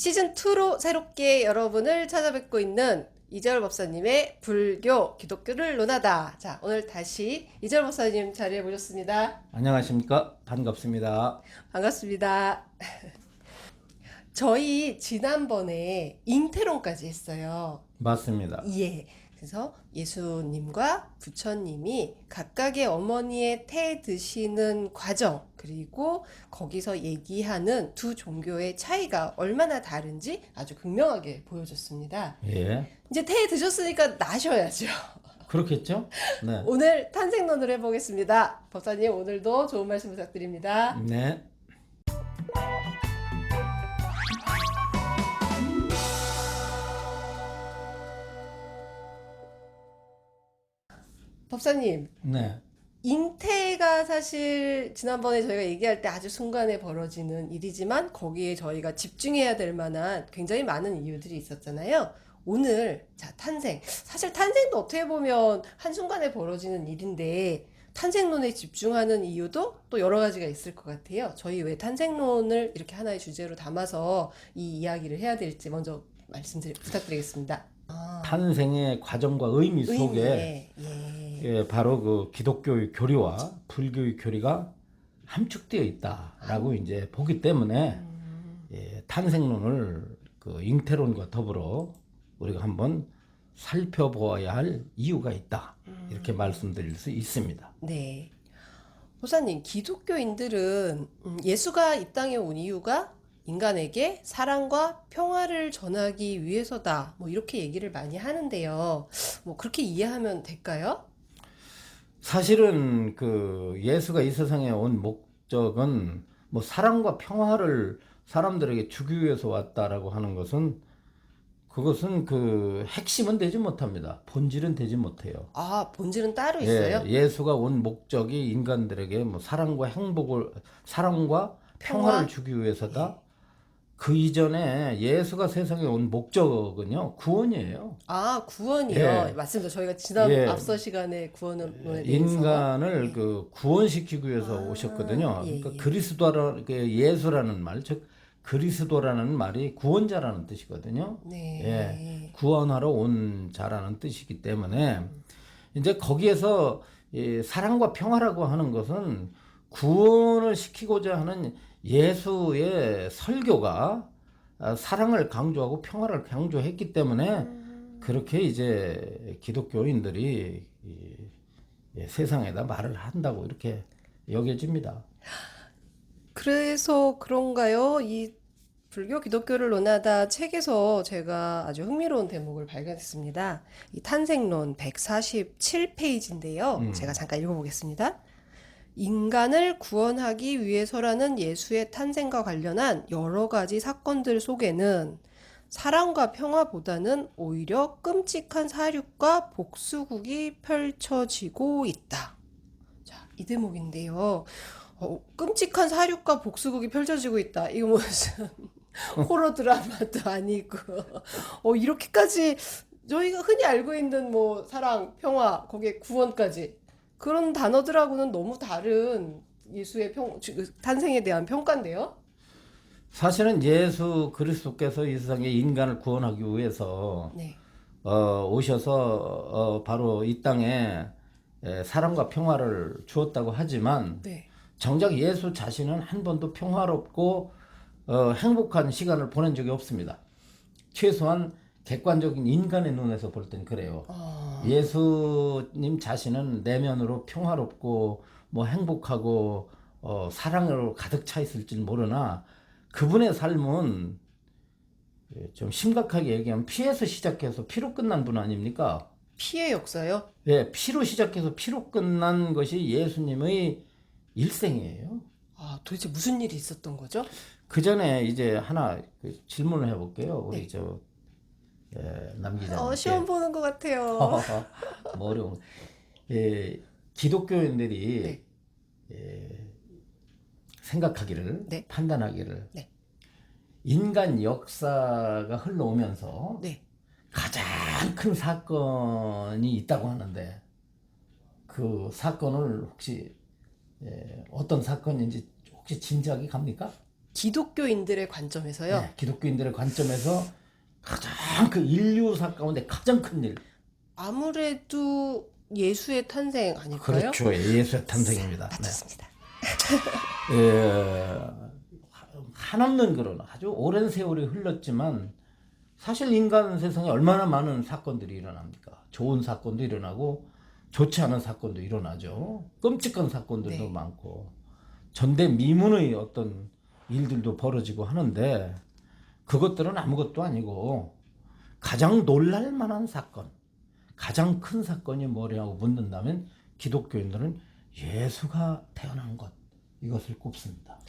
시즌2로 새롭게 여러분을 찾아뵙고 있는 이재열 법사님의 불교, 기독교를 논하다. 자, 오늘 다시 이재열 법사님 자리에 모셨습니다. 안녕하십니까? 반갑습니다. 반갑습니다. 저희 지난번에 잉태론까지 했어요. 맞습니다. 예. 그래서 예수님과 부처님이 각각의 어머니의 태 드시는 과정, 그리고 거기서 얘기하는 두 종교의 차이가 얼마나 다른지 아주 극명하게 보여줬습니다. 예. 이제 태 드셨으니까 나셔야죠. 그렇겠죠? 네. 오늘 탄생론을 해보겠습니다. 법사님, 오늘도 좋은 말씀 부탁드립니다. 네. 법사님, 네. 잉태가 사실 지난번에 저희가 얘기할 때 아주 순간에 벌어지는 일이지만 거기에 저희가 집중해야 될 만한 굉장히 많은 이유들이 있었잖아요. 오늘 자 탄생, 사실 탄생도 어떻게 보면 한순간에 벌어지는 일인데 탄생론에 집중하는 이유도 또 여러 가지가 있을 것 같아요. 저희 왜 탄생론을 이렇게 하나의 주제로 담아서 이 이야기를 해야 될지 먼저 부탁드리겠습니다. 탄생의 과정과 의미 속에 예. 바로 그 기독교의 교리와 불교의 교리가 함축되어 있다라고 이제 보기 때문에 탄생론을 그 잉태론과 더불어 우리가 한번 살펴보아야 할 이유가 있다. 이렇게 말씀드릴 수 있습니다. 네. 보사님, 기독교인들은 예수가 이 땅에 온 이유가 인간에게 사랑과 평화를 전하기 위해서다. 뭐 이렇게 얘기를 많이 하는데요. 뭐 그렇게 이해하면 될까요? 사실은 그 예수가 이 세상에 온 목적은 뭐 사랑과 평화를 사람들에게 주기 위해서 왔다라고 하는 것은 그것은 그 핵심은 되지 못합니다. 본질은 되지 못해요. 아, 본질은 따로 있어요? 예수가 온 목적이 인간들에게 뭐 사랑과 평화? 평화를 주기 위해서다. 그 이전에 예수가 세상에 온 목적은요, 구원이에요. 아, 구원이요. 예. 맞습니다. 저희가 예. 앞서 시간에 구원론에 대해서 인간을 그 구원시키기 위해서 오셨거든요. 예, 그러니까 예. 그리스도라는 그 예수라는 말, 즉 그리스도라는 말이 구원자라는 뜻이거든요. 네. 예, 구원하러 온 자라는 뜻이기 때문에 이제 거기에서 이 사랑과 평화라고 하는 것은 구원을 시키고자 하는 예수의 설교가 사랑을 강조하고 평화를 강조했기 때문에 그렇게 이제 기독교인들이 세상에다 말을 한다고 이렇게 여겨집니다. 그래서 그런가요? 이 불교 기독교를 논하다 책에서 제가 아주 흥미로운 대목을 발견했습니다. 이 탄생론 147페이지인데요. 제가 잠깐 읽어보겠습니다. 인간을 구원하기 위해서라는 예수의 탄생과 관련한 여러 가지 사건들 속에는 사랑과 평화보다는 오히려 끔찍한 사륙과 복수국이 펼쳐지고 있다. 자, 이 대목인데요. 끔찍한 사륙과 복수극이 펼쳐지고 있다. 이거 무슨 호러 드라마도 아니고, 이렇게까지 저희가 흔히 알고 있는 뭐 사랑, 평화, 거기에 구원까지 그런 단어들하고는 너무 다른 예수의 탄생에 대한 평가인데요. 사실은 예수 그리스도께서 이 세상에 인간을 구원하기 위해서 네. 오셔서 바로 이 땅에 사랑과 평화를 주었다고 하지만 네. 정작 예수 자신은 한 번도 평화롭고 행복한 시간을 보낸 적이 없습니다. 최소한 객관적인 인간의 눈에서 볼 땐 그래요. 예수님 자신은 내면으로 평화롭고 뭐 행복하고 사랑으로 가득 차 있을지 모르나 그분의 삶은 좀 심각하게 얘기하면 피에서 시작해서 피로 끝난 분 아닙니까? 피의 역사요? 예, 피로 시작해서 피로 끝난 것이 예수님의 일생이에요. 아, 도대체 무슨 일이 있었던 거죠? 그 전에 이제 하나 그 질문을 해볼게요. 우리 네. 남 기자님께. 시험 보는 것 같아요. 뭐 어려운. 기독교인들이 네. 생각하기를, 네. 판단하기를, 네. 인간 역사가 흘러오면서 네. 가장 큰 사건이 있다고 하는데 그 사건을 혹시 어떤 사건인지 혹시 짐작이 갑니까? 기독교인들의 관점에서요. 네, 기독교인들의 관점에서 가장 그 인류사 가운데 가장 큰 일. 아무래도 예수의 탄생 아닐까요? 그렇죠. 예수의 탄생입니다. 네. 맞췄습니다. 예, 한없는 그런 아주 오랜 세월이 흘렀지만 사실 인간 세상에 얼마나 많은 사건들이 일어납니까? 좋은 사건도 일어나고 좋지 않은 사건도 일어나죠. 끔찍한 사건들도 네. 많고 전대미문의 어떤 일들도 벌어지고 하는데 그것들은 아무것도 아니고 가장 놀랄 만한 사건, 가장 큰 사건이 뭐냐고 묻는다면 기독교인들은 예수가 태어난 것, 이것을 꼽습니다.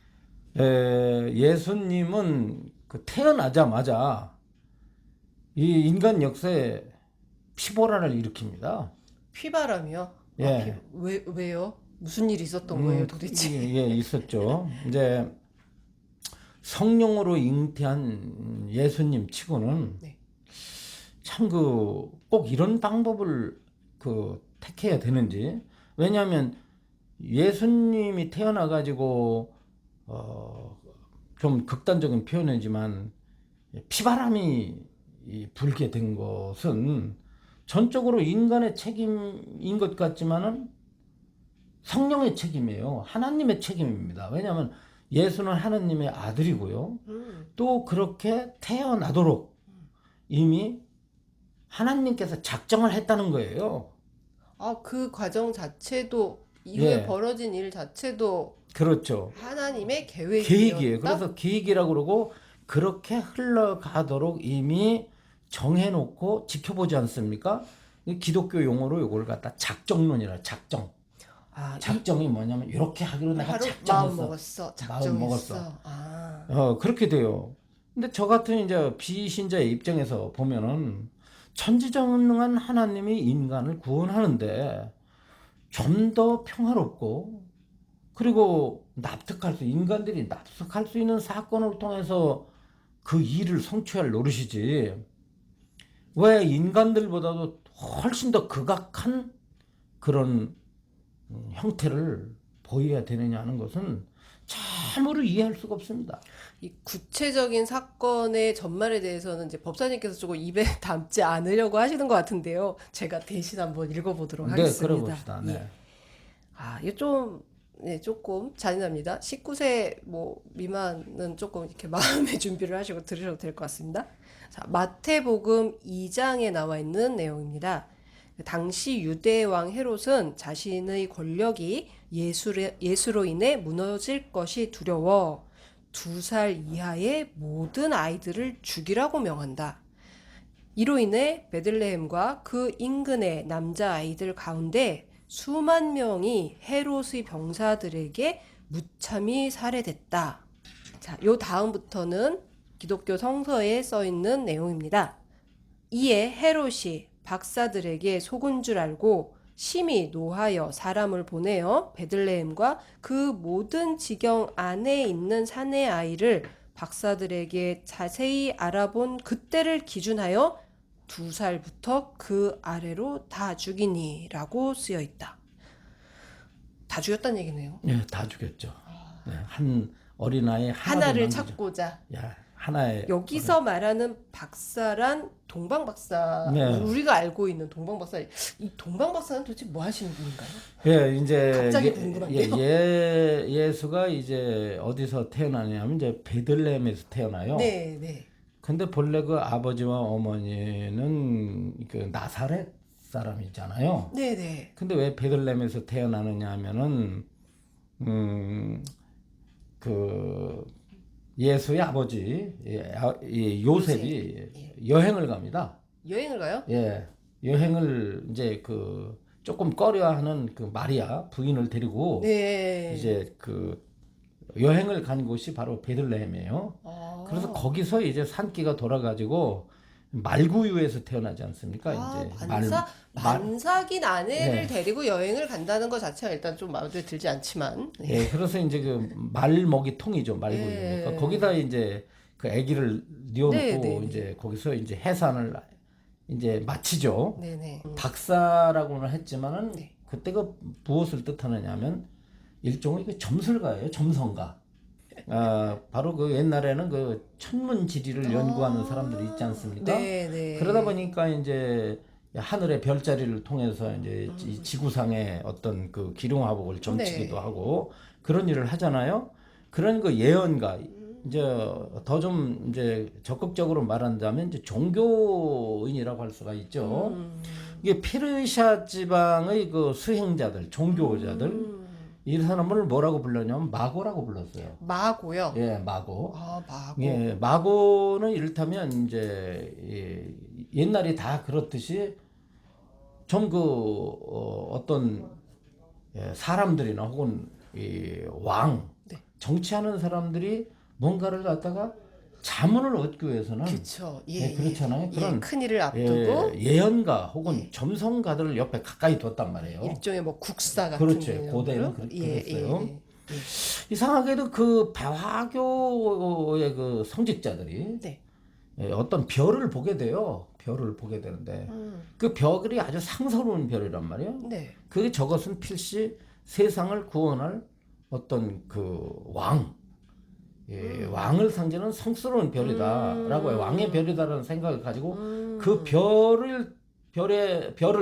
예수님은 그 태어나자마자 이 인간 역사에 피보라를 일으킵니다. 피바람이요? 예. 왜요? 무슨 일이 있었던 거예요, 도대체? 예, 있었죠. 이제 성령으로 잉태한 예수님 치고는 네. 참 그 꼭 이런 방법을 그 택해야 되는지. 왜냐하면 예수님이 태어나 가지고 좀 극단적인 표현이지만 피바람이 불게 된 것은 전적으로 인간의 책임인 것 같지만은 성령의 책임이에요. 하나님의 책임입니다. 왜냐하면 예수는 하나님의 아들이고요. 또 그렇게 태어나도록 이미 하나님께서 작정을 했다는 거예요. 그 과정 자체도 이후에 예, 벌어진 일 자체도 그렇죠. 하나님의 계획이에요. 계획이었다. 그래서 계획이라고 그러고 그렇게 흘러가도록 이미 정해놓고 지켜보지 않습니까? 이 기독교 용어로 이걸 갖다 작정론이라 작정. 작정이 뭐냐면 이렇게 하기로 내가 바로 작정했어. 마음 먹었어, 마음 작정했어. 먹었어. 그렇게 돼요. 근데 저 같은 이제 비신자의 입장에서 보면은 천지전능한 하나님이 인간을 구원하는데 좀 더 평화롭고 그리고 인간들이 납득할 수 있는 사건을 통해서 그 일을 성취할 노릇이지. 왜 인간들보다도 훨씬 더 극악한 그런 형태를 보여야 되느냐 하는 것은 참으로 이해할 수가 없습니다. 이 구체적인 사건의 전말에 대해서는 이제 법사님께서 조금 입에 담지 않으려고 하시는 것 같은데요. 제가 대신 한번 읽어보도록 네, 하겠습니다. 그래 봅시다. 네. 예. 이게 좀, 네, 조금 잔인합니다. 19세 미만은 조금 이렇게 마음의 준비를 하시고 들으셔도 될 것 같습니다. 자, 마태복음 2장에 나와 있는 내용입니다. 당시 유대 왕 헤롯은 자신의 권력이 예수로 인해 무너질 것이 두려워 2살 이하의 모든 아이들을 죽이라고 명한다. 이로 인해 베들레헴과 그 인근의 남자 아이들 가운데 수만 명이 헤롯의 병사들에게 무참히 살해됐다. 자, 요 다음부터는 기독교 성서에 써 있는 내용입니다. 이에 헤롯이 박사들에게 속은 줄 알고 심히 노하여 사람을 보내어 베들레헴과 그 모든 지경 안에 있는 사내 아이를 박사들에게 자세히 알아본 그때를 기준하여 2살부터 그 아래로 다 죽이니라고 쓰여 있다. 다 죽였다는 얘기네요. 네, 다 죽였죠. 네, 한 어린아이 하나를 남기죠. 찾고자. 하나의 여기서 말하는 박사란 동방박사. 네. 우리가 알고 있는 동방박사. 이 동방박사는 도대체 뭐 하시는 분인가요? 예, 이제 갑자기 궁금한데요. 예수가 이제 어디서 태어나냐면 이제 베들레헴에서 태어나요. 네, 네. 근데 본래 그 아버지와 어머니는 그 나사렛 사람이잖아요. 네, 네. 근데 왜 베들레헴에서 태어나느냐 하면은 그 예수의 아버지 요셉이 여행을 갑니다. 여행을 가요? 예, 여행을 이제 그 조금 꺼려하는 그 마리아 부인을 데리고 네. 이제 그 여행을 간 곳이 바로 베들레헴이에요. 그래서 거기서 이제 산기가 돌아가지고 말구유에서 태어나지 않습니까? 이제 만삭인 아내를 네. 데리고 여행을 간다는 것 자체가 일단 좀 마음에 들지 않지만. 네. 예, 그래서 이제 그 말먹이 통이죠, 말구유니까. 예. 거기다 이제 그 아기를 뉘어놓고 네, 네, 네. 이제 거기서 이제 해산을 이제 마치죠. 네네. 박사라고는 했지만은 네. 그때가 무엇을 뜻하느냐면 일종의 그 점술가예요, 점성가. 바로 그 옛날에는 그 천문지리를 연구하는 사람들이 있지 않습니까? 네, 네. 그러다 보니까 이제 하늘의 별자리를 통해서 이제 이 지구상의 어떤 그 기룡화복을 점치기도 네. 하고 그런 일을 하잖아요. 그런 그 예언가 이제 더 좀 이제 적극적으로 말한다면 이제 종교인이라고 할 수가 있죠. 이게 페르시아 지방의 그 수행자들, 종교자들 이 사람을 뭐라고 불렀냐면 마고라고 불렀어요. 마고요. 예, 마고. 아, 마고. 예, 마고는 이를테면 이제 옛날에 다 그렇듯이 좀 그 어떤 사람들이나 혹은 이 왕, 네. 정치하는 사람들이 뭔가를 갖다가 자문을 얻기 위해서는 그쵸. 예, 그렇잖아요. 그런 큰 일을 앞두고 예언가 혹은 점성가들을 옆에 가까이 뒀단 말이에요. 일종의 뭐 국사 같은 그렇죠. 개념으로. 고대는 예, 그랬어요. 예. 이상하게도 그 배화교의 그 성직자들이 네. 어떤 별을 보게 돼요. 별을 보게 되는데 그 별이 아주 상스러운 별이란 말이에요. 네. 그게 저것은 필시 세상을 구원할 어떤 그 왕, 왕을 상징하는 성스러운 별이다라고 해요. 왕의 별이다라는 생각을 가지고 그 별을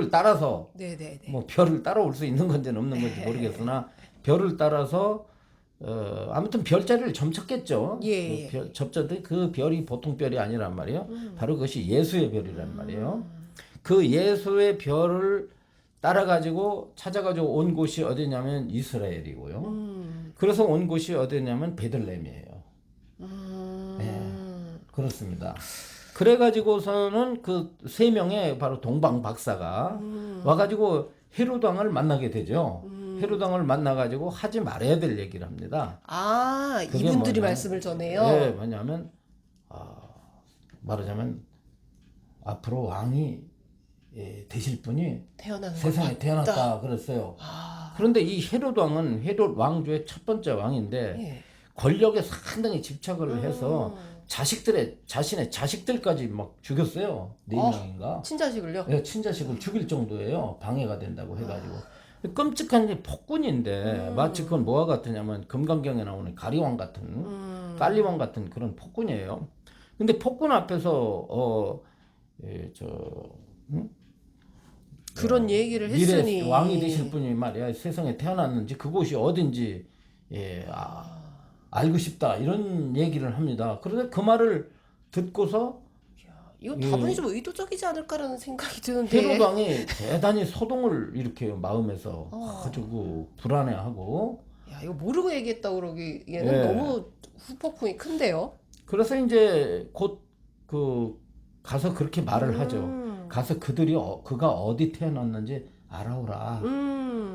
따라서 네, 네, 네. 뭐 별을 따라올 수 있는 건지는 없는 건지 모르겠으나 별을 따라서 아무튼 별자리를 점쳤겠죠. 예, 접쳤더니 그 별이 보통 별이 아니란 말이에요. 바로 그것이 예수의 별이란 말이에요. 그 예수의 별을 따라가지고 찾아가지고 온 곳이 어디냐면 이스라엘이고요. 그래서 온 곳이 어디냐면 베들레헴이에요. 네, 그렇습니다. 그래가지고서는 그 세 명의 바로 동방 박사가 와가지고 헤롯 왕을 만나게 되죠. 헤롯 왕을 만나가지고 하지 말아야 될 얘기를 합니다. 아, 그게 이분들이 뭐냐면, 말씀을 전해요? 네, 뭐냐면 말하자면 앞으로 왕이 되실 분이 태어나는 세상에 것 태어났다 같다. 그랬어요. 아, 그런데 이 헤롯 왕은 헤롯 왕조의 첫 번째 왕인데 예. 권력에 상당히 집착을 해서 자신의 자식들까지 막 죽였어요. 네 명인가? 친자식을요? 예, 친자식을 죽일 정도예요. 방해가 된다고 해가지고. 끔찍한 게 폭군인데 마치 그건 뭐와 같으냐면 금강경에 나오는 가리왕 같은 깔리왕 같은 그런 폭군이에요. 근데 폭군 앞에서 그런 얘기를 미래 했으니. 왕이 되실 분이 말이야 세상에 태어났는지 그곳이 어딘지 알고 싶다 이런 얘기를 합니다. 그런데 그 말을 듣고서 이거 다분히 좀 의도적이지 않을까라는 생각이 드는데. 헤롯 왕이 대단히 소동을 일으켜요. 마음에서 가지고 불안해하고. 야, 이거 모르고 얘기했다고 그러기에는 예. 너무 후폭풍이 큰데요? 그래서 이제 곧 그 가서 그렇게 말을 하죠. 가서 그가 어디 태어났는지 알아오라.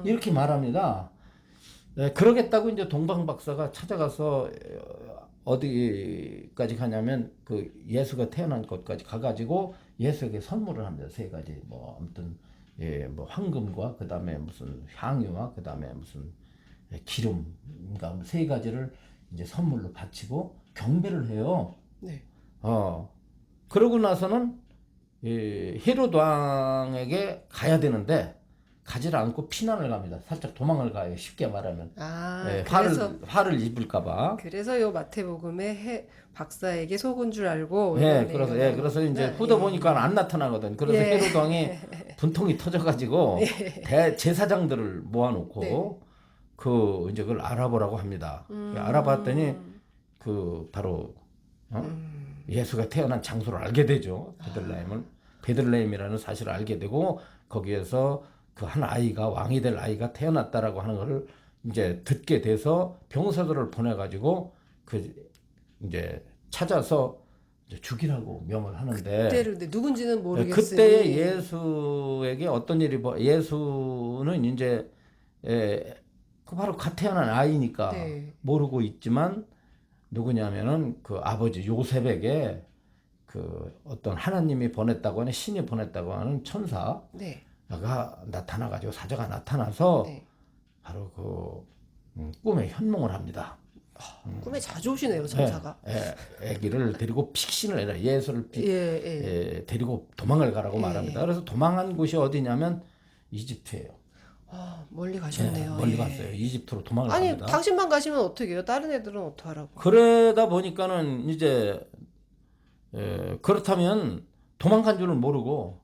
이렇게 말합니다. 네, 그러겠다고 이제 동방 박사가 찾아가서 어디까지 가냐면 그 예수가 태어난 곳까지 가가지고 예수에게 선물을 합니다. 세 가지 뭐 아무튼 뭐 황금과 그 다음에 무슨 향유와 그 다음에 무슨 기름, 그러니까 세 가지를 이제 선물로 바치고 경배를 해요. 네. 그러고 나서는 헤롯 왕에게 가야 되는데 가지를 않고 피난을 갑니다. 살짝 도망을 가요. 쉽게 말하면. 아, 그래서 화를 입을까봐. 그래서 요 마태복음의 박사에게 속은 줄 알고. 그래서 이제 후대 보니까 안 나타나거든. 그래서 헤롯 왕이 분통이 터져가지고 제사장들을 모아놓고 이제 그걸 알아보라고 합니다. 알아봤더니 그 바로 예수가 태어난 장소를 알게 되죠. 베들레헴이라는 사실을 알게 되고 거기에서 그 한 아이가 왕이 될 아이가 태어났다라고 하는 것을 이제 듣게 돼서 병사들을 보내가지고 그 이제 찾아서 이제 죽이라고 명을 하는데 그때를 근데 누군지는 모르겠으니. 그때 예수에게 어떤 일이 예수는 이제 그 바로 갓 태어난 아이니까 모르고 있지만 누구냐면은 그 아버지 요셉에게 그 어떤 하나님이 보냈다고 하는 신이 보냈다고 하는 천사가 나타나가지고 사자가 나타나서 바로 그 꿈에 현몽을 합니다. 꿈에 자주 오시네요, 천사가. 아기를 데리고 픽신을 해라. 예수를 데리고 도망을 가라고 말합니다. 그래서 도망한 곳이 어디냐면 이집트예요. 아, 멀리 예, 가셨네요. 멀리 예. 갔어요. 이집트로 도망을 아니, 갑니다. 당신만 가시면 어떡해요? 다른 애들은 어떡하라고? 그러다 보니까는 이제 그렇다면 도망간 줄은 모르고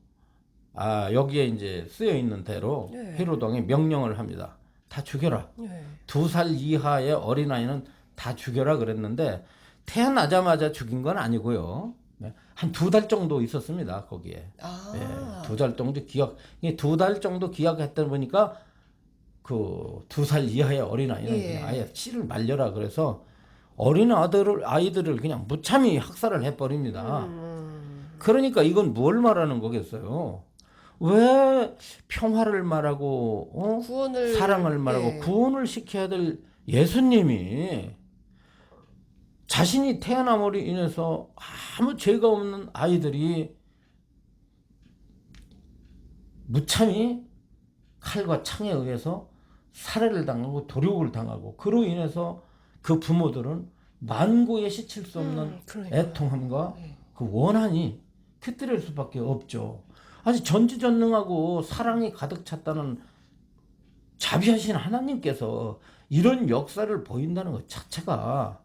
여기에 이제 쓰여 있는 대로 네. 헤로당이 명령을 합니다. 다 죽여라. 네. 2살 이하의 어린아이는 다 죽여라 그랬는데 태어나자마자 죽인 건 아니고요. 한 2달 정도 있었습니다. 거기에. 아, 2달 정도 기약, 2달 정도 기약했다 보니까 그 2살 이하의 어린아이는 예. 그냥 아예 씨를 말려라 그래서 아이들을 그냥 무참히 학살을 해버립니다. 그러니까 이건 뭘 말하는 거겠어요? 왜 평화를 말하고 구원을 사랑을 말하고 예. 구원을 시켜야 될 예수님이 자신이 태어남으로 인해서 아무 죄가 없는 아이들이 무참히 칼과 창에 의해서 살해를 당하고 도륙을 당하고 그로 인해서 그 부모들은 만고에 시칠 수 없는 그러니까요. 애통함과 그 원한이 κτ들일 수밖에 없죠. 아주 전지전능하고 사랑이 가득 찼다는 자비하신 하나님께서 이런 역사를 보인다는 것 자체가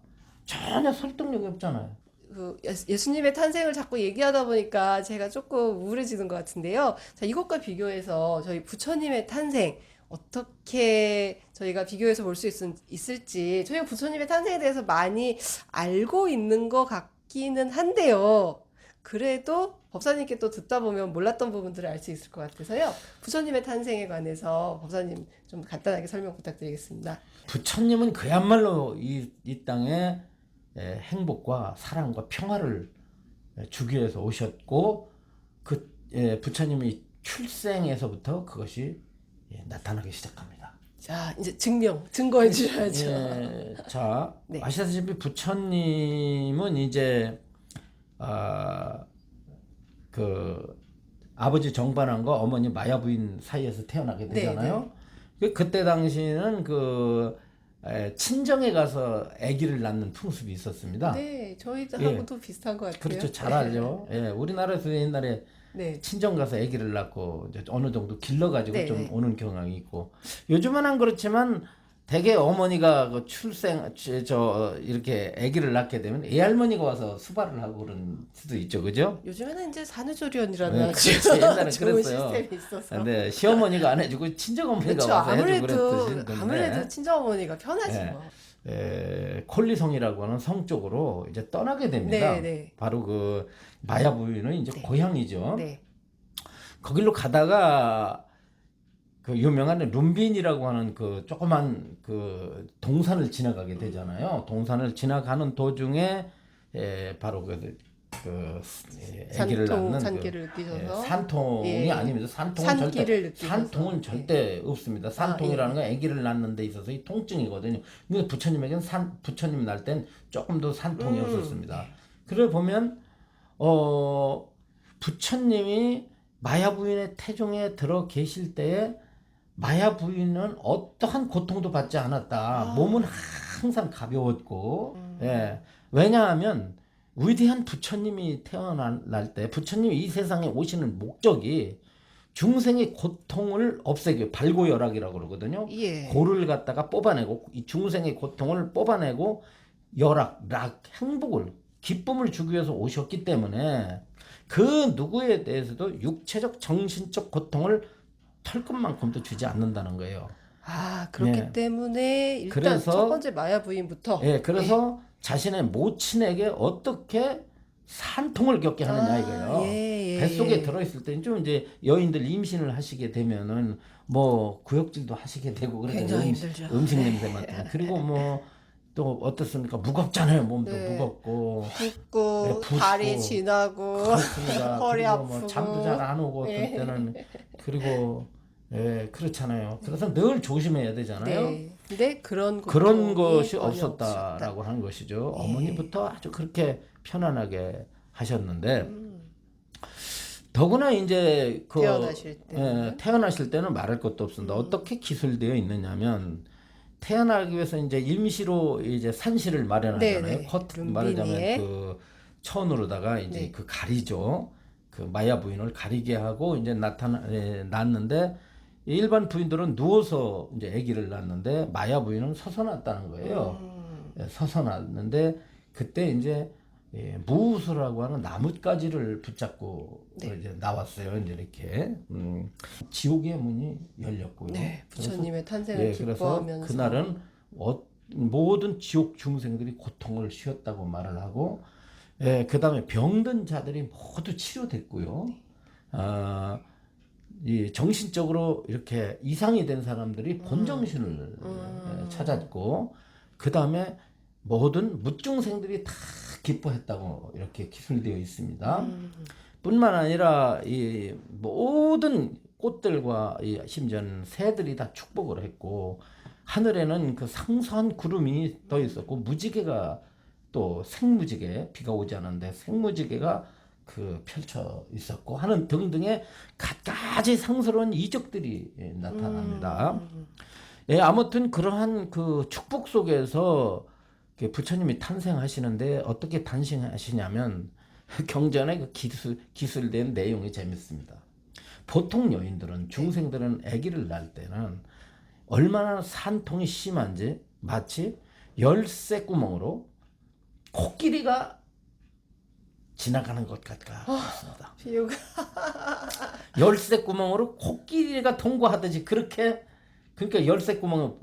전혀 설득력이 없잖아요. 그 예수님의 탄생을 자꾸 얘기하다 보니까 제가 조금 우울해지는 것 같은데요. 자, 이것과 비교해서 저희 부처님의 탄생 어떻게 저희가 비교해서 볼 수 있을지 저희가 부처님의 탄생에 대해서 많이 알고 있는 것 같기는 한데요. 그래도 법사님께 또 듣다 보면 몰랐던 부분들을 알 수 있을 것 같아서요. 부처님의 탄생에 관해서 법사님 좀 간단하게 설명 부탁드리겠습니다. 부처님은 그야말로 이 땅에 행복과 사랑과 평화를 주기 위해서 오셨고 그 부처님의 출생에서부터 그것이 나타나기 시작합니다. 자, 이제 증거해 주셔야죠. 자, 네. 아시다시피 부처님은 이제 그 아버지 정반왕과 어머니 마야 부인 사이에서 태어나게 되잖아요. 그때 당시에는 그 친정에 가서 아기를 낳는 풍습이 있었습니다. 네, 저희하고도 비슷한 것 같아요. 그렇죠, 잘 알죠. 우리나라에서 옛날에 네. 친정 가서 아기를 낳고 이제 어느 정도 길러가지고 네, 좀 네. 오는 경향이 있고 요즘은 안 그렇지만 대개 어머니가 그 이렇게 아기를 낳게 되면 애할머니가 와서 수발을 하고 그런 수도 있죠, 그죠? 요즘에는 이제 산후조리원이라는 네, 아주 그렇죠. 옛날에 좋은 그랬어요. 시스템이 있어서. 근데 시어머니가 안 해주고 친정어머니가 그렇죠. 와서 해주고 그랬듯이 아무래도 친정어머니가 편하지 네. 뭐. 콜리성이라고 하는 성 쪽으로 이제 떠나게 됩니다. 네, 네. 바로 그 마야 부인은 이제 고향이죠. 네. 거길로 가다가 그 유명한 룸빈이라고 하는 그 조그만 그 동산을 지나가게 되잖아요. 동산을 지나가는 도중에 바로 아기를 낳는 산기를 느끼셔서. 산통이 예. 아닙니다. 산기를 느끼셔서. 산통은 절대 없습니다. 산통이라는 건 아기를 낳는 데 있어서 이 통증이거든요. 근데 부처님에게는 부처님 낳을 땐 조금 더 산통이 없었습니다. 그래 보면 부처님이 마야 부인의 태종에 들어 계실 때에 마야 부인은 어떠한 고통도 받지 않았다. 몸은 항상 가벼웠고, 왜냐하면 위대한 부처님이 태어날 때, 부처님이 이 세상에 오시는 목적이 중생의 고통을 없애기, 발고열악이라고 그러거든요. 예. 고를 갖다가 뽑아내고, 이 중생의 고통을 뽑아내고, 열악, 락, 행복을, 기쁨을 주기 위해서 오셨기 때문에 그 누구에 대해서도 육체적, 정신적 고통을 털끝만큼도 주지 않는다는 거예요. 아, 그렇기 네. 때문에 일단 그래서- 첫 번째 마야 부인부터. 그래서 자신의 모친에게 어떻게 산통을 겪게 하느냐 이거예요. 뱃속에 들어있을 때는 좀 이제 여인들 임신을 하시게 되면은 뭐 구역질도 하시게 되고 그래서 굉장히 힘들죠. 음식 냄새 맡고 그리고 뭐 또 어떻습니까? 무겁잖아요. 몸도 네. 무겁고 붓고 붓고. 발이 지나고 그렇습니다. 허리 그리고 아프고 뭐 잠도 잘 안 오고 어떨 예. 때는 그리고 그렇잖아요. 그래서 늘 조심해야 되잖아요. 네. 근데 그런 그런 고통이 것이 전혀 없었다라고 하는 것이죠. 예. 어머니부터 아주 그렇게 편안하게 하셨는데 더구나 이제 태어나실 때는 말할 것도 없습니다. 어떻게 기술되어 있느냐면 태어나기 위해서 이제 임시로 이제 산실을 마련하잖아요. 네네. 말하자면 룸비니에. 그 천으로다가 이제 네. 그 가리죠. 그 마야 부인을 가리게 하고 이제 낳는데 일반 부인들은 누워서 이제 아기를 낳았는데 마야 부인은 서서 낳았다는 거예요. 서서 낳았는데 그때 이제 무우수라고 하는 나뭇가지를 붙잡고 네. 이제 나왔어요. 이제 이렇게 지옥의 문이 열렸고요. 네, 부처님의 탄생을 그래서 기뻐하면서 그날은 모든 지옥 중생들이 고통을 쉬었다고 말을 하고, 그 다음에 병든 자들이 모두 치료됐고요. 이 정신적으로 이렇게 이상이 된 사람들이 본정신을 찾았고, 그 다음에 모든 무중생들이 다 기뻐했다고 이렇게 기술되어 있습니다. 뿐만 아니라 이 모든 꽃들과 심지어는 새들이 다 축복을 했고, 하늘에는 그 상수한 구름이 떠 있었고, 무지개가 또 생무지개, 비가 오지 않았는데 생무지개가 그 펼쳐 있었고 하는 등등의 갖가지 상스러운 이적들이 나타납니다. 아무튼 그러한 그 축복 속에서 부처님이 탄생하시는데 어떻게 탄생하시냐면 경전의 그 기술된 내용이 재밌습니다. 보통 여인들은 중생들은 아기를 낳을 때는 얼마나 산통이 심한지 마치 열쇠 구멍으로 코끼리가 지나가는 것 같습니다. 비유가 열쇠 구멍으로 코끼리가 통과하듯이 그렇게, 그러니까 열쇠 구멍은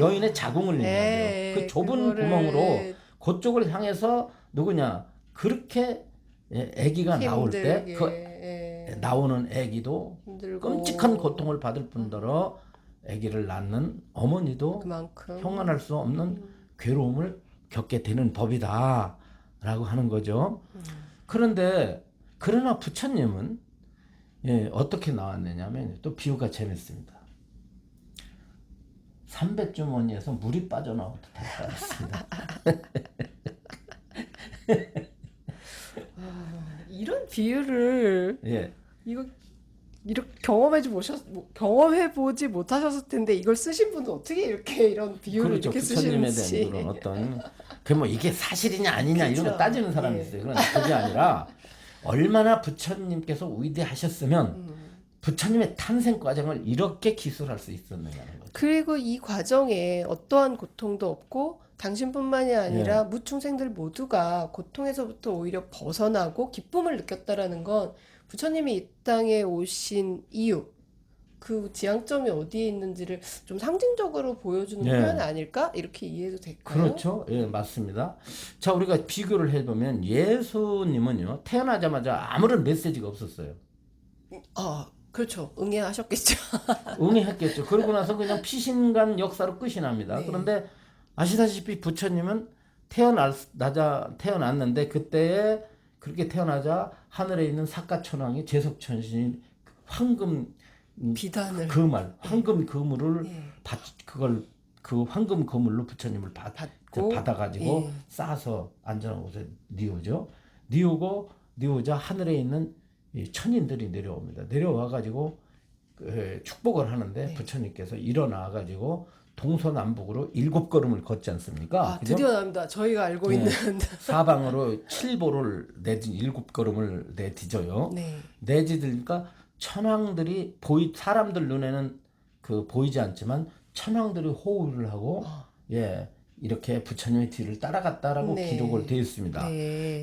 여인의 자궁을 얘기하죠. 그 좁은 구멍으로 그쪽을 향해서 누구냐 그렇게 아기가 나올 때 그 나오는 아기도 끔찍한 고통을 받을 뿐더러 아기를 낳는 어머니도 그만큼 형언할 수 없는 괴로움을 겪게 되는 법이다라고 하는 거죠. 그런데 그러나 부처님은 어떻게 나왔느냐면 또 비유가 재밌습니다. 삼배주머니에서 물이 빠져나오듯 했습니다. 이런 비유를 예. 이거 이렇게 경험해보지 못하셨을 텐데 이걸 쓰신 분은 어떻게 이렇게 이런 비유를 그렇죠. 이렇게 부처님에 쓰시는지. 대한 그런 어떤 뭐 이게 사실이냐 아니냐 이런 거 그렇죠. 따지는 사람이 있어요. 그런데 그게 아니라 얼마나 부처님께서 위대하셨으면 부처님의 탄생 과정을 이렇게 기술할 수 있었느냐는 거죠. 그리고 이 과정에 어떠한 고통도 없고 당신뿐만이 아니라 무충생들 모두가 고통에서부터 오히려 벗어나고 기쁨을 느꼈다라는 건 부처님이 이 땅에 오신 이유, 그 지향점이 어디에 있는지를 좀 상징적으로 보여주는 표현 아닐까? 이렇게 이해해도 될까요? 그렇죠. 예, 맞습니다. 자, 우리가 비교를 해보면 예수님은요, 태어나자마자 아무런 메시지가 없었어요. 그렇죠. 응애하셨겠죠. 응했겠죠. 그러고 나서 그냥 피신간 역사로 끝이 납니다. 네. 그런데 아시다시피 부처님은 태어났는데 그때에 그렇게 태어나자 하늘에 있는 사가천왕이 제석천신이 황금 비단을 황금 그물을 예. 그걸 그 황금 그물로 부처님을 받고 받아가지고 싸서 안전한 곳에 뉘우자 하늘에 있는 이 천인들이 내려옵니다. 내려와가지고 축복을 하는데 부처님께서 일어나가지고 동서남북으로 7걸음을 걷지 않습니까? 그죠? 드디어 나옵니다. 저희가 알고 있는 사방으로 7보를 7걸음을 내디뎌요. 내디디니까 천왕들이 사람들 눈에는 보이지 않지만 천왕들이 호흡을 하고 이렇게 부처님의 뒤를 따라갔다라고 기록을 되어 있습니다.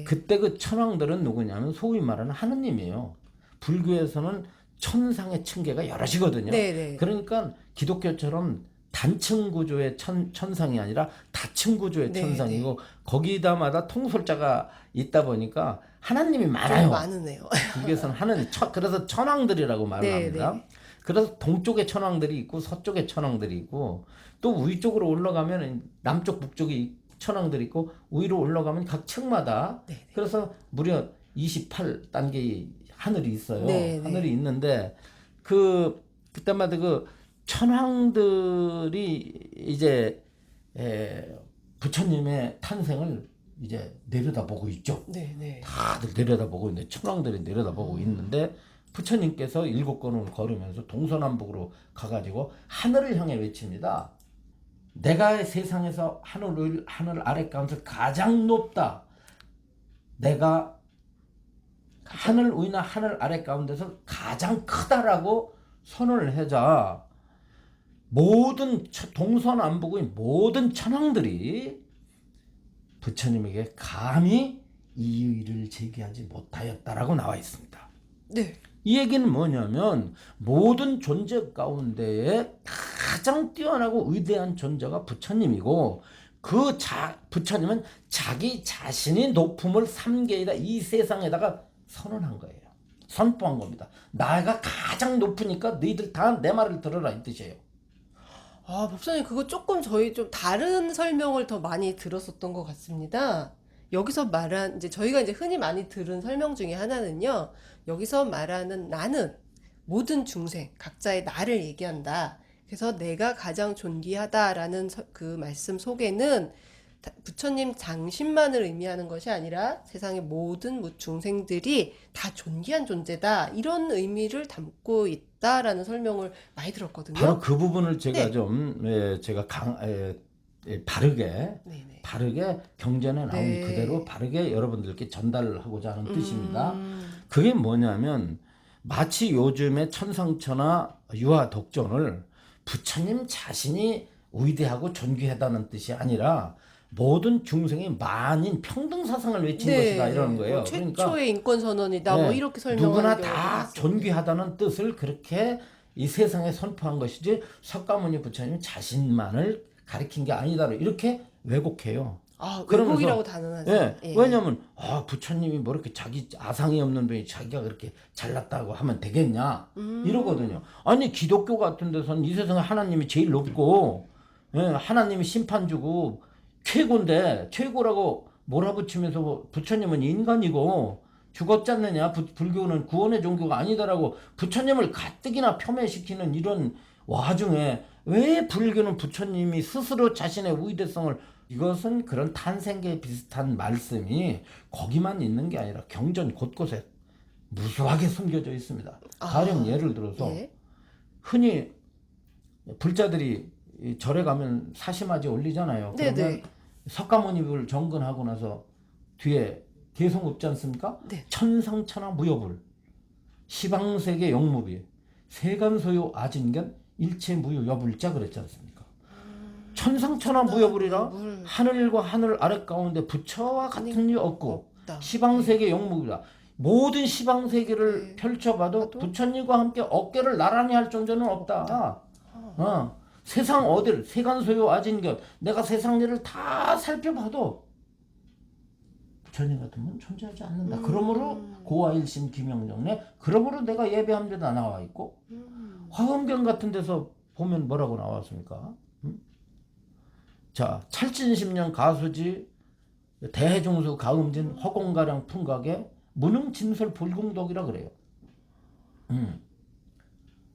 그때 그 천왕들은 누구냐면 소위 말하는 하느님이에요. 불교에서는 천상의 층계가 여럿이거든요. 그러니까 기독교처럼 단층 구조의 천상이 아니라 다층 구조의 천상이고 거기다마다 통솔자가 있다 보니까 하나님이 많아요. 많으네요. 불교에서는 하나님, 그래서 천왕들이라고 말을 합니다. 그래서 동쪽에 천왕들이 있고 서쪽에 천왕들이 있고 또 위쪽으로 올라가면 남쪽 북쪽이 천왕들이 있고 위로 올라가면 각 층마다 그래서 무려 28단계의 하늘이 있어요. 하늘이 있는데 그때마다 그 천왕들이 이제 부처님의 탄생을 이제 내려다보고 있죠. 다들 내려다보고 있는데 천왕들이 내려다보고 있는데 부처님께서 7걸음을 걸으면서 동서남북으로 가가지고 하늘을 향해 외칩니다. 내가 세상에서 하늘 아래 가운데 가장 높다. 내가 하늘 위나 하늘 아래 가운데서 가장 크다라고 선언을 하자 모든 동서남북의 모든 천황들이 부처님에게 감히 이의를 제기하지 못하였다라고 나와 있습니다. 네. 이 얘기는 뭐냐면 모든 존재 가운데에 가장 뛰어나고 위대한 존재가 부처님이고 부처님은 자기 자신이 높음을 삼계이다 이 세상에다가 선언한 거예요. 선포한 겁니다. 나가 가장 높으니까 너희들 다 내 말을 들어라 이 뜻이에요. 아, 법사님, 그거 조금 저희 좀 다른 설명을 더 많이 들었었던 것 같습니다. 여기서 말한, 이제 저희가 이제 흔히 많이 들은 설명 중에 하나는요, 여기서 말하는 나는 모든 중생, 각자의 나를 얘기한다. 그래서 내가 가장 존귀하다라는 그 말씀 속에는 부처님 장신만을 의미하는 것이 아니라 세상의 모든 중생들이 다 존귀한 존재다. 이런 의미를 담고 있다라는 설명을 많이 들었거든요. 바로 그 부분을 제가 네. 좀 바르게 네네. 바르게 경전에 나온 네. 그대로 바르게 여러분들께 전달을 하고자 하는 뜻입니다. 그게 뭐냐면 마치 요즘의 천상천하 유아 독존을 부처님 자신이 위대하고 존귀하다는 뜻이 아니라 모든 중생의 만인 평등 사상을 외친 것이다 이러는 거예요. 뭐 그러니까 최초의 인권 선언이다. 뭐 네, 이렇게 설명하는 누구나 경우도 다 많습니다. 존귀하다는 뜻을 그렇게 이 세상에 선포한 것이지 석가모니 부처님 자신만을 가리킨 게 아니다 이렇게 왜곡해요. 아, 그러면서 왜곡이라고 단언하죠. 예, 예. 왜냐면 부처님이 뭐 이렇게 자기 아상이 없는 분이 자기가 그렇게 잘났다고 하면 되겠냐 이러거든요. 아니 기독교 같은 데서는 이 세상에 하나님이 제일 높고 하나님이 심판 주고 최고인데 최고라고 몰아붙이면서 부처님은 인간이고 죽었지 않느냐 불교는 구원의 종교가 아니다라고 부처님을 가뜩이나 폄훼시키는 이런 와중에 왜 불교는 부처님이 스스로 자신의 위대성을 이것은 그런 탄생계 비슷한 말씀이 거기만 있는 게 아니라 경전 곳곳에 무수하게 숨겨져 있습니다. 가령 예를 들어서 예. 흔히 불자들이 이 절에 가면 사시마지 올리잖아요. 그러면 네네. 석가모니를 정근하고 나서 뒤에 개송 없지 않습니까? 네. 천상천하 무여불 시방세계 영무비 세간소요 아진견 일체무유 여불자 그랬지 않습니까? 천상천하 무여불이라 물 하늘과 하늘 아래 가운데 부처와 같은 이 없고 없다. 시방세계 영무비다. 모든 시방세계를 네. 펼쳐봐도 봐도? 부처님과 함께 어깨를 나란히 할 존재는 없다. 세상 어딜 세간소요 아진견 내가 세상 일을 다 살펴봐도 부처님 같은 분 존재하지 않는다. 그러므로 고아일심 김영정네 그러므로 내가 예배한 데다 나와 있고 화엄경 같은 데서 보면 뭐라고 나왔습니까? 자 찰진심령 가수지 대해종수 가음진 허공가량 풍각에 무능진설 불공덕이라 그래요.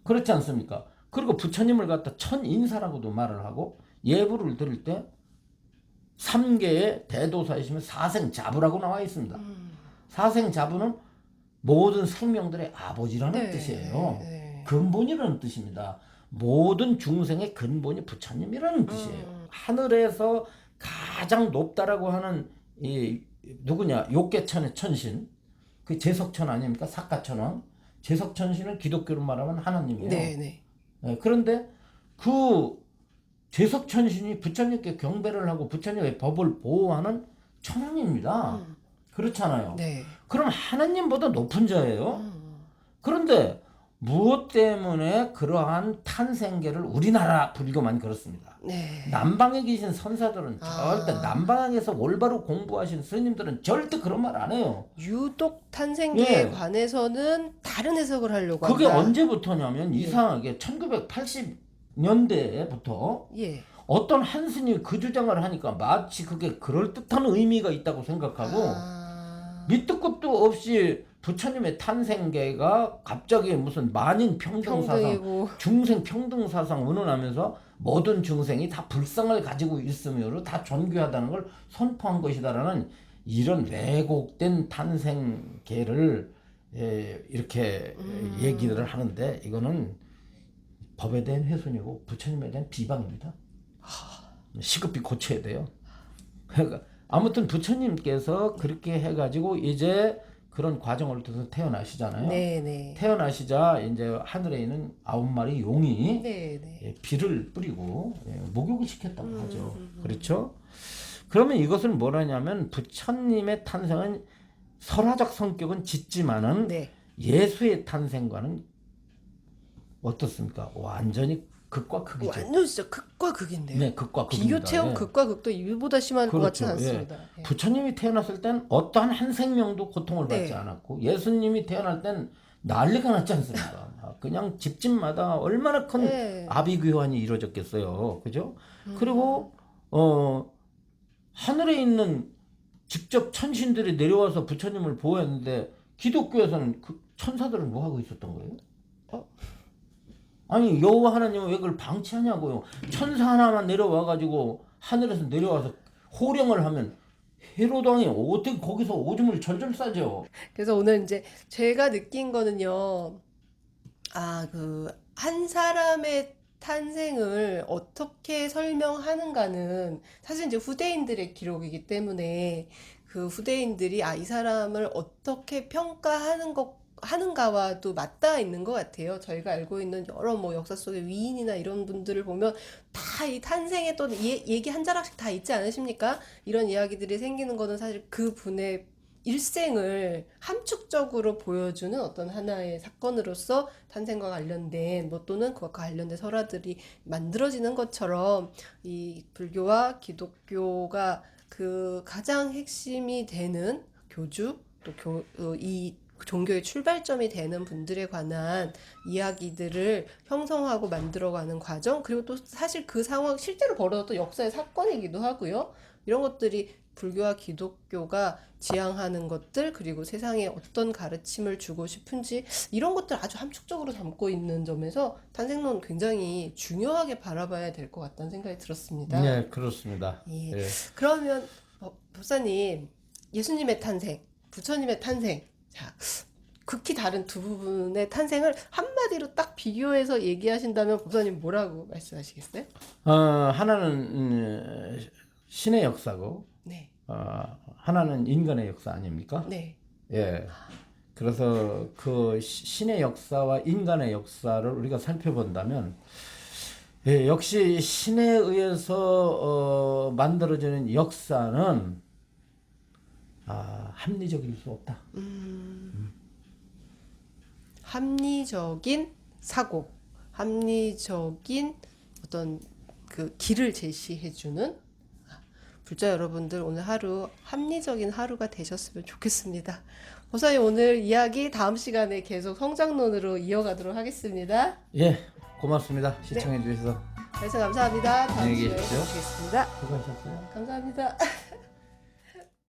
그렇지 않습니까? 그리고 부처님을 갖다 천인사라고도 말을 하고 예부를 드릴 때 3개의 대도사이시면 사생자부라고 나와 있습니다. 사생자부는 모든 생명들의 아버지라는 네. 뜻이에요. 네. 근본이라는 뜻입니다. 모든 중생의 근본이 부처님이라는 뜻이에요. 하늘에서 가장 높다라고 하는 이 누구냐? 욕계천의 천신 그 제석천 아닙니까? 사가천왕 제석천신은 기독교로 말하면 하나님이에요. 네네. 네, 그런데 그 제석천신이 부처님께 경배를 하고 부처님의 법을 보호하는 천왕입니다. 그렇잖아요. 네. 그럼 하나님보다 높은 자예요. 그런데 무엇 때문에 그러한 탄생계를 우리나라 불교만 그렇습니다. 네. 남방에 계신 선사들은 절대 남방에서 올바로 공부하신 스님들은 절대 그런 말 안 해요. 유독 탄생계에 예. 관해서는 다른 해석을 하려고 그게 한다. 언제부터냐면 이상하게 1980년대부터 예. 어떤 한 스님이 그 주장을 하니까 마치 그게 그럴듯한 의미가 있다고 생각하고 밑도 끝도 없이 부처님의 탄생계가 갑자기 무슨 만인 평등사상, 평등이고. 중생 평등사상 운운하면서 모든 중생이 다 불성을 가지고 있으므로 다 존귀하다는 걸 선포한 것이다라는 이런 왜곡된 탄생계를 이렇게 얘기를 하는데 이거는 법에 대한 훼손이고 부처님에 대한 비방입니다. 시급히 고쳐야 돼요. 그러니까 아무튼 부처님께서 그렇게 해가지고 이제 그런 과정을 통해서 태어나시잖아요. 네네. 태어나시자 이제 하늘에 있는 9마리 용이 네네. 예, 비를 뿌리고 예, 목욕을 시켰다고 하죠. 그렇죠? 그러면 이것은 뭐라냐면 부처님의 탄생은 설화적 성격은 짙지만은 네. 예수의 탄생과는 어떻습니까? 완전히 극과 극이죠. 완전 진짜 극과 극인데요. 네, 극과 비교 극입니다. 체험 예. 극과 극도 이보다 심한 것 그렇죠. 같지는 않습니다. 예. 부처님이 태어났을 땐 어떠한 한 생명도 고통을 받지 네. 않았고 예수님이 태어날 땐 난리가 났지 않습니까? 그냥 집집마다 얼마나 큰 네. 아비규환이 이루어졌겠어요. 그죠? 그리고 하늘에 있는 직접 천신들이 내려와서 부처님을 보호했는데 기독교에서는 그 천사들은 뭐 하고 있었던 거예요? 아니 여호와 하나님은 왜 그걸 방치하냐고요. 천사 하나만 내려와 가지고 하늘에서 내려와서 호령을 하면 헤롯 왕이 어떻게 거기서 오줌을 절절 싸죠. 그래서 오늘 이제 제가 느낀 거는요. 한 사람의 탄생을 어떻게 설명하는가는 사실 이제 후대인들의 기록이기 때문에 그 후대인들이 이 사람을 어떻게 하는가와도 맞닿아 있는 것 같아요. 저희가 알고 있는 여러 뭐 역사 속의 위인이나 이런 분들을 보면 다 이 탄생에 또 얘기 한 자락씩 다 있지 않으십니까? 이런 이야기들이 생기는 거는 사실 그 분의 일생을 함축적으로 보여주는 어떤 하나의 사건으로서 탄생과 관련된 뭐 또는 그것과 관련된 설화들이 만들어지는 것처럼 이 불교와 기독교가 그 가장 핵심이 되는 교주 또 이 종교의 출발점이 되는 분들에 관한 이야기들을 형성하고 만들어가는 과정 그리고 또 사실 그 상황 실제로 벌어졌던 역사의 사건이기도 하고요. 이런 것들이 불교와 기독교가 지향하는 것들 그리고 세상에 어떤 가르침을 주고 싶은지 이런 것들 아주 함축적으로 담고 있는 점에서 탄생론 굉장히 중요하게 바라봐야 될 것 같다는 생각이 들었습니다. 네, 그렇습니다. 예. 예. 그러면 법사님 예수님의 탄생, 부처님의 탄생 자 극히 다른 두 부분의 탄생을 한마디로 딱 비교해서 얘기하신다면 법사님 뭐라고 말씀하시겠어요? 하나는 신의 역사고 네. 하나는 인간의 역사 아닙니까? 네. 예. 그래서 그 신의 역사와 인간의 역사를 우리가 살펴본다면 예, 역시 신에 의해서 만들어지는 역사는 합리적일 수 없다. 합리적인 사고, 합리적인 어떤 그 길을 제시해주는 불자 여러분들 오늘 하루 합리적인 하루가 되셨으면 좋겠습니다. 보사님 오늘 이야기 다음 시간에 계속 성장론으로 이어가도록 하겠습니다. 예, 고맙습니다. 시청해 주셔서. 말씀 감사합니다. 다음 안녕히 시간에 계십시오. 뵙겠습니다. 수고하셨어요. 감사합니다.